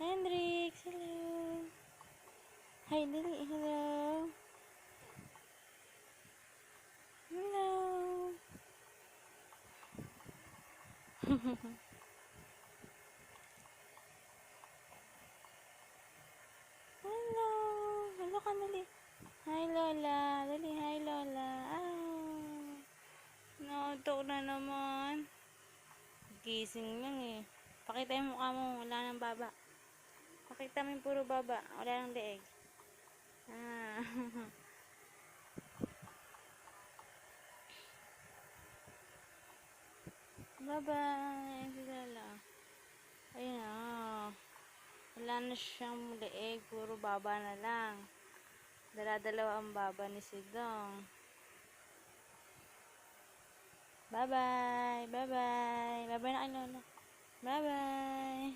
Hendrix, hello. Hi, Lily, hello. Hello. Hello. Hello ka, Lily. Hi, Lola. Lily, hi, Lola. Ah. Nautok na naman. Gising lang eh. Pakita yung mukha mo. Wala nang baba. Pakita mo yung puro baba. Wala nang leeg. Ah. Bye-bye. Si Lola. Ayun na. Wala na siyang leeg. Puro baba na lang. Dala-dalawa ang baba ni Sidong. Bye-bye. Bye-bye. Bye-bye na kay Lola. Bye-bye.